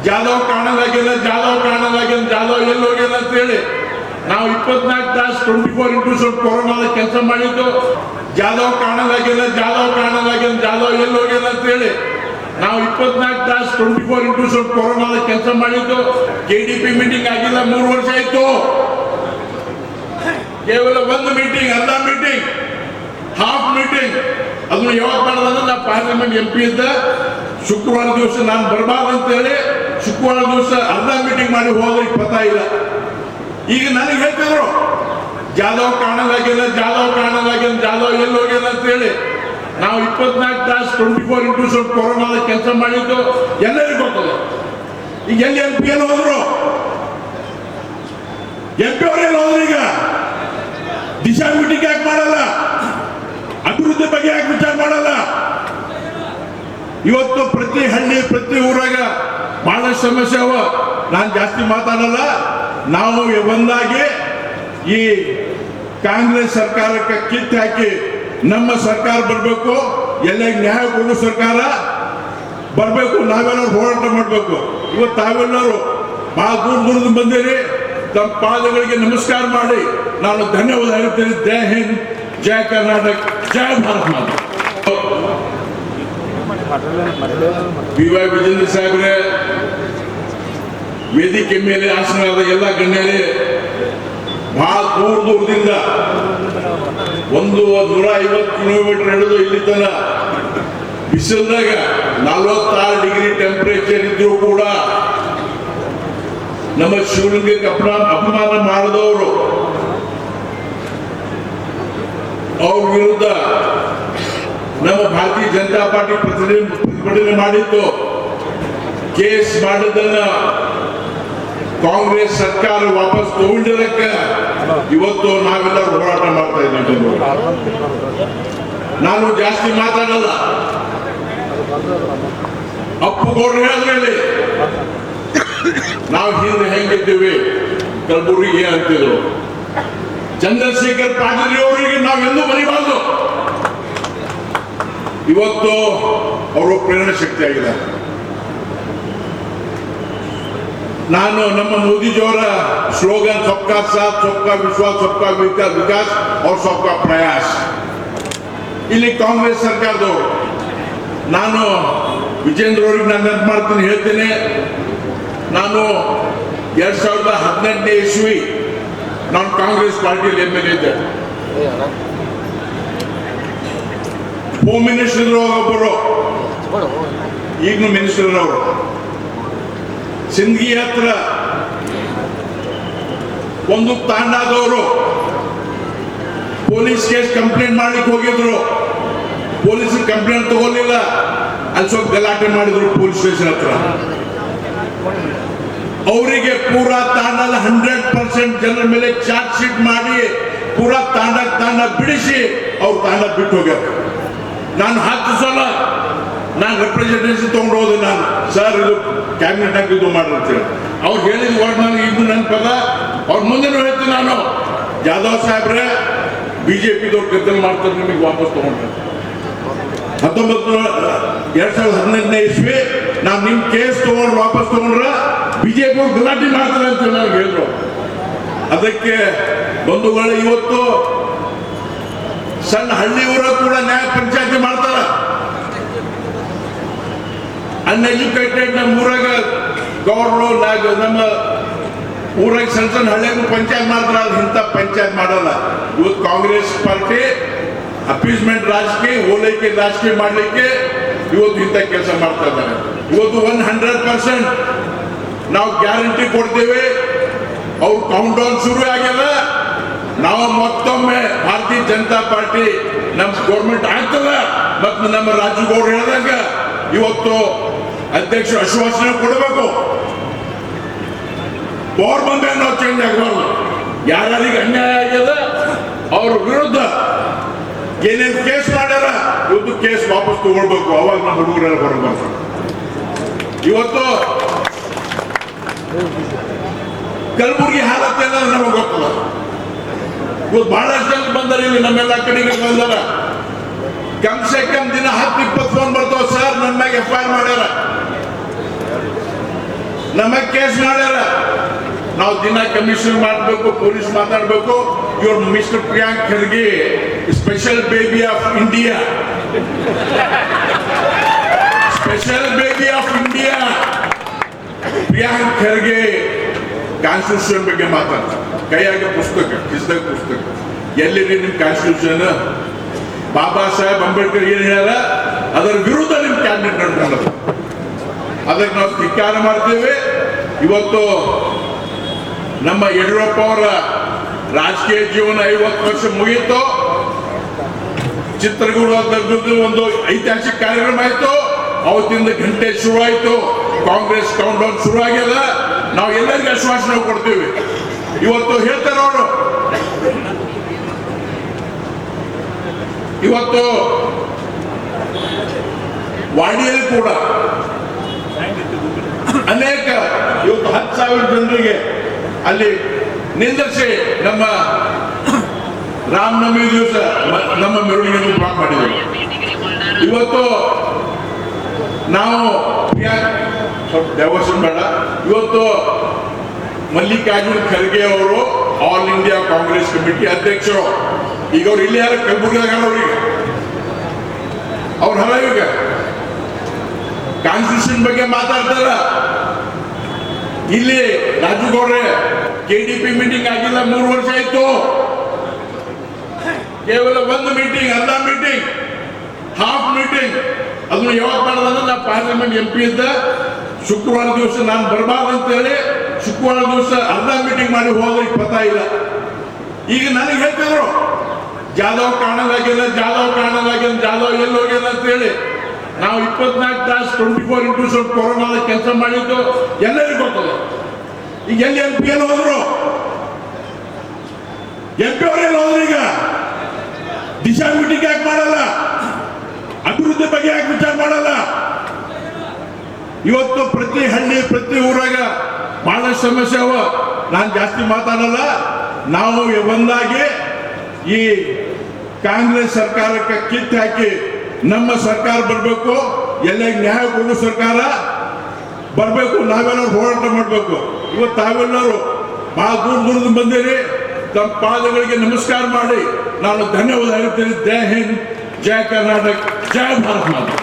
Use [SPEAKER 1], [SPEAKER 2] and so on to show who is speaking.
[SPEAKER 1] ಜಾಧವ್ ಕಾಣಲಾಗಿಲ್ಲ, ಜಾಧವ್ ಎಲ್ಲಿ ಹೋಗಿಲ್ಲ ಅಂತ ಹೇಳಿ ನಾವು 24 ತಾಸು 24x7 ಕೊರೋನಾದ ಕೆಲಸ ಮಾಡಿದ್ದು. ಜಾಧವ್ ಕಾಣಲಾಗಿಲ್ಲ, ಜಾಧವ್ ಎಲ್ಲಿ ಹೋಗಿಲ್ಲ ಅಂತ ಹೇಳಿ ನಾವು 24 ತಾಸು 24x7 ಕೊರೋನಾದ ಕೆಲಸ ಮಾಡಿದ್ದು. KDP ಮೀಟಿಂಗ್ ಆಗಿಲ್ಲ, 3 ವರ್ಷ ಆಯ್ತು. ಕೇವಲ ಒಂದು ಮೀಟಿಂಗ್, ಅರ್ಧ ಮೀಟಿಂಗ್, ಹಾಫ್ ಮೀಟಿಂಗ್. ಅದನ್ನು ಯಾವಾಗ ಮಾಡಿದ್ರೆ ನಾ ಪಾರ್ಲಿಮೆಂಟ್ MP ಇದ್ದ. ಶುಕ್ರವಾರ ದಿವಸ ನಾನು ಬರಬಾರ್ದು ಅಂತ ಹೇಳಿ ಶುಕ್ರವಾರ ದಿವಸ ಅರ್ಧ ಮೀಟಿಂಗ್ ಮಾಡಿ ಹೋದ್ರೆ ಪತ್ತ ಇಲ್ಲ. ಈಗ ನನಗೆ ಹೇಳ್ತಿದ್ರು ಜಾಧವ್ ಕಾಣಲಾಗಿಲ್ಲ, ಜಾಧವ್ ಎಲ್ಲಿ ಹೋಗಿಲ್ಲ ಅಂತ ಹೇಳಿ ನಾವು 24 ತಾಸು 24x7 ಕೊರೋನಾದ ಕೆಲಸ ಮಾಡಿದ್ದು. ಎಲ್ಲರಿಗೂ ಗೊತ್ತದ. ಈಗ ಎಲ್ಲಿ MP ಎಲ್ಲಿ ಹೋದ್ರು? MP ಅವ್ರು ಎಲ್ಲಿ ಹೋದ್ರು? ಈಗ ದಿಶಾ ಮೀಟಿಂಗ್ ಯಾಕೆ ಮಾಡಲ್ಲ? ಅಭಿವೃದ್ಧಿ ಬಗ್ಗೆ ಯಾಕೆ ವಿಚಾರ ಮಾಡಲ್ಲ? ಇವತ್ತು ಪ್ರತಿ ಹಳ್ಳಿ ಪ್ರತಿ ಊರಾಗ ಬಹಳಷ್ಟು ಸಮಸ್ಯೆ ಅವ. ನಾನು ಜಾಸ್ತಿ ಮಾತಾಡಲ್ಲ. ನಾವು ಒಂದಾಗಿ ಈ ಕಾಂಗ್ರೆಸ್ ಸರ್ಕಾರಕ್ಕೆ ಕಿತ್ತು ಹಾಕಿ ನಮ್ಮ ಸರ್ಕಾರ ಬರಬೇಕು, ಎಲ್ಲ ನ್ಯಾಯ ಕೊಡೋ ಸರ್ಕಾರ ಬರಬೇಕು. ನಾವೆಲ್ಲರೂ ಹೋರಾಟ ಮಾಡಬೇಕು. ಇವತ್ತು ತಾವೆಲ್ಲರೂ ಬಹಳ ದೂರದಿಂದ ಬಂದಿರಿ. ತಮ್ಮ ಪಾದಗಳಿಗೆ ನಮಸ್ಕಾರ ಮಾಡಿ ನಾನು ಧನ್ಯವಾದ ಹೇಳ್ತೇನೆ. ಜೈ ಹಿಂದ್, ಜೈ ಕರ್ನಾಟಕ, ಜೈ ಭಾರತ್ ಮಾತಾ. BY ವಿಜೇಂದ್ರ ಸಾಹೇಬ್ರೆ, ವೇದಿಕೆ ಮೇಲೆ ಆಸನವಾದ ಎಲ್ಲ ಗಣ್ಯರೇ, ಬಹಳ ದೂರದಿಂದ 150 ಕಿಲೋಮೀಟರ್ ಹಿಡಿದು ಇಲ್ಲಿ ತನ ಬಿಸಿಲದಾಗ 46 ಡಿಗ್ರಿ ಟೆಂಪರೇಚರ್ ಇದ್ರೂ ಕೂಡ ನಮ್ಮ ಶಿವಲಿಂಗಕ್ಕೆ ಅಪಮಾನ ಮಾಡಿದವರು, ಅವ್ರ ವಿರುದ್ಧ ನಮ್ಮ ಭಾರತೀಯ ಜನತಾ ಪಾರ್ಟಿ ಪ್ರತಿಭಟನೆ ಮಾಡಿತ್ತು. ಕೇಸ್ ಮಾಡಿದ್ದನ್ನ ಕಾಂಗ್ರೆಸ್ ಸರ್ಕಾರ ವಾಪಸ್ ತಗೊಂಡಿರಕ್ಕೆ ಇವತ್ತು ನಾವೆಲ್ಲರೂ ಹೋರಾಟ ಮಾಡ್ತಾ ಇದ್ದೀವಿ. ನಾನು ಜಾಸ್ತಿ ಮಾತಾಡಲ್ಲ. ಅಪ್ಪುಗೌಡರು ಹೇಳಿದ್ರಲ್ಲಿ ನಾವು ಹಿಂದೆ ಹೆಂಗಿದ್ದೀವಿ, ಕಲಬುರಗಿ ಅಂತಿದ್ರು. ಚಂದ್ರಶೇಖರ್ ಪಾಟೀಲ್ ಅವರಿಗೆ ನಾವೆಂದೂ ಮರಿಬಾರ್ದು. ಇವತ್ತು ಅವರು ಪ್ರೇರಣೆ ಶಕ್ತಿ ಆಗಿದೆ. ನಾನು ನಮ್ಮ ಮೋದಿಜಿಯವರ ಸ್ಲೋಗನ್ ಸಬ್ಕಾ ಸಾಥ್, ಸಬ್ಕಾ ವಿಶ್ವಾಸ್, ಸಬ್ಕಾ ವಿಕಾಸ್ और सबका प्रयास. ಇಲ್ಲಿ ಕಾಂಗ್ರೆಸ್ ಸರ್ಕಾರದವರು, ನಾನು ವಿಜೇಂದ್ರ ಅವರಿಗೆ ನಾನು ನೆನಪು ಮಾಡ್ತೀನಿ, ಹೇಳ್ತೀನಿ. ನಾನು 2018ನೇ ಇಸ್ವಿ ನಾನು ಕಾಂಗ್ರೆಸ್ ಪಾರ್ಟಿಯಲ್ಲಿ MLA ಇದ್ದೆ. ಹೋಮ್ ಮಿನಿಸ್ಟರ್ ಒಬ್ಬರು, ಈಗಲೂ ಮಿನಿಸ್ಟರ್ ಅವರು, ಸಿಂದಗಿ ಹತ್ರ ಒಂದು ತಾಂಡಾದವರು ಪೊಲೀಸ್ ಕೇಸ್ ಕಂಪ್ಲೇಂಟ್ ಮಾಡ್ಲಿಕ್ಕೆ ಹೋಗಿದ್ರು. ಪೊಲೀಸ್ ಕಂಪ್ಲೇಂಟ್ ತಗೊಳ್ಳಿಲ್ಲ, ಅಲ್ಲಿ ಸ್ವಲ್ಪ ಗಲಾಟೆ ಮಾಡಿದ್ರು ಪೊಲೀಸ್ ಸ್ಟೇಷನ್ ಹತ್ರ. ಅವರಿಗೆ ಪೂರಾ ತಾಂಡದ 100% ಜನರ ಮೇಲೆ ಚಾರ್ಜ್ ಶೀಟ್ ಮಾಡಿ ಪೂರಾ ತಾಂಡ ಬಿಡಿಸಿ ಅವ್ರು ತಾಂಡ ಬಿಟ್ಟು ಹೋಗ್ಯಾರ. ನಾನು 10 ಸಲ ನಾನು ರೆಪ್ರೆಸೆಂಟೇಷನ್ ತಗೊಂಡು ಹೋದೆ. ನಾನು ಸರ್ ಇದು ಕ್ಯಾಬಿನೆಟ್ ಹಾಕಿ ಇದು ಮಾಡಿರ್ತೇವೆ. ಅವ್ರು ಹೇಳಿದ ವರ್ಡ್ ನನಗೆ ಇದು ನನ್ನ ಪದ. ಅವ್ರ ಮುಂದೆನೂ ಹೇಳ್ತೀನಿ ನಾನು, ಜಾಧವ್ ಸಾಹೇಬ್ರೆ BJP-ದವ್ರು ಕತ್ತಲು ಮಾಡ್ತಾರೆ, ನಿಮಗೆ ವಾಪಸ್ ತಗೊಂಡ್ರೆ. 2018ನೇ ಇಸ್ವಿ ನಾನು ನಿಮ್ಮ ಕೇಸ್ ತಗೊಂಡು ವಾಪಸ್ ತಗೊಂಡ್ರೆ BJP ಅವ್ರು ಗಲಾಟೆ ಮಾಡ್ತಾರೆ ಅಂತ ನನಗೆ ಹೇಳಿದ್ರು. ಅದಕ್ಕೆ ಬಂಧುಗಳು, ಇವತ್ತು ಸಣ್ಣ ಹಳ್ಳಿ ಊರ ಕೂಡ ನ್ಯಾಯ ಪಂಚಾಯತಿ ಮಾಡ್ತಾರ. ಅನ್ಎಜುಕೇಟೆಡ್ ನಮ್ಮ ಊರಾಗ ಗೌಡ್ರು, ನಮ್ಮ ಊರಾಗ ಸಣ್ಣ ಹಳ್ಳಿಯಾಗ ಪಂಚಾಯತ್ ಮಾಡ್ತಾರ. ಇಂಥ ಪಂಚಾಯತ್ ಮಾಡಲ್ಲ. ಇವತ್ತು ಕಾಂಗ್ರೆಸ್ ಪಾರ್ಟಿ ಅಪೀಸ್ಮೆಂಟ್ ರಾಜಕೀಯ, ಓಲೈಕೆ ರಾಜಕೀಯ ಮಾಡಲಿಕ್ಕೆ ಇವತ್ತು ಇಂಥ ಕೆಲಸ ಮಾಡ್ತಾ ಇದ್ದಾರೆ. ಇವತ್ತು 100% ನಾವು ಗ್ಯಾರಂಟಿ ಕೊಡ್ತೇವೆ. ಅವ್ರು ಕೌಂಟ್ ಡೌನ್ ಶುರು ಆಗ್ಯದ. ನಾವು ಮತ್ತೊಮ್ಮೆ ಭಾರತೀಯ ಜನತಾ ಪಾರ್ಟಿ ನಮ್ಮ ಗೌರ್ಮೆಂಟ್ ಆಗ್ತದ. ಮತ್ತು ನಮ್ಮ ರಾಜುಗೌಡರು ಹೇಳಿದಾಗ ಇವತ್ತು ಅಧ್ಯಕ್ಷರು ಆಶ್ವಾಸನೆ ಕೊಡಬೇಕು. ಪವರ್ ಬಂದ ನಾವು ಚೇಂಜ್ ಆಗಬಾರ್ದು. ಯಾರಿಗೆ ಅನ್ಯಾಯ ಆಗ್ಯದ ಅವ್ರ ವಿರುದ್ಧ ಏನೇನು ಕೇಸ್ ಮಾಡ್ಯಾರ ಇವತ್ತು ಕೇಸ್ ವಾಪಸ್ ತಗೊಳ್ಬೇಕು. ಅವಾಗ ನಮ್ಮ ಹುಡುಗರೆಲ್ಲ ಬರಬಾರ್ದು. ಇವತ್ತು ಕಲಬುರಗಿ ಹಾಲತ್ತೆಲ್ಲ ನಮಗೆ ಗೊತ್ತಲ್ಲ. ಇವತ್ತು ಬಹಳಷ್ಟು ಜನ ಬಂದಾರ, ಇಲ್ಲಿ ನಮ್ಮೆಲ್ಲ ಕಡೆಗೆ ಬಂದಾರ. ಕಮ್ ಸೆ ಕಮ್ ದಿನ 10-20 ಫೋನ್ ಬರ್ತಾವ, ಸರ್ ನನ್ನ ಮ್ಯಾಗ FIR ಮಾಡ್ಯಾರ, ನಮಗ್ ಕೇಸ್ ಮಾಡ್ಯಾರ. ನಾವು ದಿನ ಕಮಿಷನ್ ಮಾಡಬೇಕು, ಪೊಲೀಸ್ ಮಾತಾಡಬೇಕು. ಇವ್ರು mister Priyank Kharge special baby of India, special baby of India Priyank Kharge constitution ಬಗ್ಗೆ ಮಾತಾಡ್ತಾರೆ. ಕೈಯಾಗ ಪುಸ್ತಕ, ಕಿಸ್ದಾಗ ಪುಸ್ತಕ. ಎಲ್ಲಿದೆ ನಿಮ್ ಕಾನ್ಸ್ಟಿಟ್ಯೂಷನ್? ಬಾಬಾ ಸಾಹೇಬ್ ಅಂಬೇಡ್ಕರ್ ಏನ್ ಹೇಳ್ಯಾರ ಅದರ ವಿರುದ್ಧ ನಿಮ್ ಕ್ಯಾಬಿನೆಟ್ ನಡ್ಕೊಳ್ಳೋದು. ಅದಕ್ಕೆ ನಾವು ಧಿಕ್ಕಾರ ಮಾಡ್ತೇವೆ. ಇವತ್ತು ನಮ್ಮ ಯಡಿಯೂರಪ್ಪ ಅವರ ರಾಜಕೀಯ ಜೀವನ 50 ವರ್ಷ ಮುಗಿಯಿತು. ಚಿತ್ರದುರ್ಗದಲ್ಲಿ ಒಂದು ಐತಿಹಾಸಿಕ ಕಾರ್ಯಕ್ರಮ ಆಯ್ತು. ಅವತ್ತಿಂದ ಗಂಟೆ ಶುರುವಾಯಿತು. ಕಾಂಗ್ರೆಸ್ ಕೌಂಟ್ ಡೌನ್ ಶುರು ಆಗ್ಯದ. ನಾವು ಎಲ್ಲರಿಗೂ ಆಶ್ವಾಸನೆ ಕೊಡ್ತೀವಿ. ಇವತ್ತು ಹೇಳ್ತಾರೆ ಅವರು, ಇವತ್ತು ವಾಡಿಯಲ್ಲಿ ಕೂಡ ಅನೇಕ ಇವತ್ತು 10,000 ಜನರಿಗೆ ಅಲ್ಲಿ ನಿಂದಿಸಿ ನಮ್ಮ ರಾಮನವಮಿ ದಿವಸ ನಮ್ಮ ಮೆರವಣಿಗೆಯನ್ನು ಬ್ಲಾಕ್ ಮಾಡಿದ್ದೇವೆ. ಇವತ್ತು ನಾವು ಸ್ವಲ್ಪ ಡೈವರ್ಷನ್ ಬೇಡ. ಇವತ್ತು ಮಲ್ಲಿಕಾರ್ಜುನ್ ಖರ್ಗೆ ಅವರು ಆಲ್ ಇಂಡಿಯಾ ಕಾಂಗ್ರೆಸ್ ಕಮಿಟಿ ಅಧ್ಯಕ್ಷರು. ಈಗ ಅವ್ರು ಇಲ್ಲಿ ಯಾರು ಕಲಬುರಗಿದಾಗ ಅವ್ರಿಗೆ ಅವ್ರ ಹಲವೀಗ ಕಾನ್ಸ್ಟಿಟ್ಯೂಷನ್ ಬಗ್ಗೆ ಮಾತಾಡ್ತಾರ. ಇಲ್ಲಿ ರಾಜುಗೌಡ್ರೆ KDP ಮೀಟಿಂಗ್ ಆಗಿಲ್ಲ, 3 ವರ್ಷ ಆಯ್ತು. ಕೇವಲ ಒಂದು ಮೀಟಿಂಗ್, ಅರ್ಧ ಮೀಟಿಂಗ್, ಹಾಫ್ ಮೀಟಿಂಗ್. ಅದನ್ನು ಯಾವಾಗ ಮಾಡಿದ್ರೆ ನಾ ಪಾರ್ಲಿಮೆಂಟ್ MP ಇದ್ದ. ಶುಕ್ರವಾರ ದಿವಸ ನಾನು ಬರಬಾರ್ದು ಅಂತ ಹೇಳಿ ಶುಕ್ರವಾರ ದಿವಸ ಅರ್ಧ ಮೀಟಿಂಗ್ ಮಾಡಿ ಹೋದ್ರೆ ಪತಾ ಇಲ್ಲ. ಈಗ ನನಗೆ ಹೇಳ್ತಿದ್ರು ಜಾಧವ್ ಕಾಣಲಾಗಿಲ್ಲ, ಜಾಧವ್ ಕಾಣಲಾಗಿಲ್ಲ, ಜಾಧವ್ ಎಲ್ಲಿ ಹೋಗಿಲ್ಲ ಅಂತ ಹೇಳಿ. ನಾವು 24 ತಾಸು 24x7 ಕೊರೋನಾದ ಕೆಲಸ ಮಾಡಿದ್ದು ಎಲ್ಲರಿಗೂ ಗೊತ್ತದ. ಈಗ ಎಲ್ಲಿ MP ಎಲ್ಲಿ ಹೋದ್ರು? MP ಅವರೆಲ್ಲ ಹೋದ್ರು? ಈಗ ದಿಶಾ ಮೀಟಿಂಗ್ ಯಾಕೆ ಮಾಡಲ್ಲ? ಅಭಿವೃದ್ಧಿ ಬಗ್ಗೆ ಯಾಕೆ ವಿಚಾರ ಮಾಡಲ್ಲ? ಇವತ್ತು ಪ್ರತಿ ಹಳ್ಳಿ, ಪ್ರತಿ ಊರಾಗ ಬಹಳಷ್ಟು ಸಮಸ್ಯೆ ಅವ. ನಾನು ಜಾಸ್ತಿ ಮಾತಾಡಲ್ಲ. ನಾವು ಒಂದಾಗಿ ಈ ಕಾಂಗ್ರೆಸ್ ಸರ್ಕಾರಕ್ಕೆ ಕಿತ್ತು ಹಾಕಿ ನಮ್ಮ ಸರ್ಕಾರ ಬರಬೇಕು. ಎಲ್ಲ ನ್ಯಾಯ ಕೊಡೋ ಸರ್ಕಾರ ಬರಬೇಕು. ನಾವೆಲ್ಲರೂ ಹೋರಾಟ ಮಾಡಬೇಕು. ಇವತ್ತು ತಾವೆಲ್ಲರೂ ಬಹಳ ದೂರದಿಂದ ಬಂದಿರಿ. ತಮ್ಮ ಪಾದಗಳಿಗೆ ನಮಸ್ಕಾರ ಮಾಡಿ ನಾನು ಧನ್ಯವಾದ ಹೇಳ್ತೇನೆ. ಜೈ ಹಿಂದ್, ಜೈ ಕರ್ನಾಟಕ, ಜೈ ಭಾರತ್ ಮಾತಾ.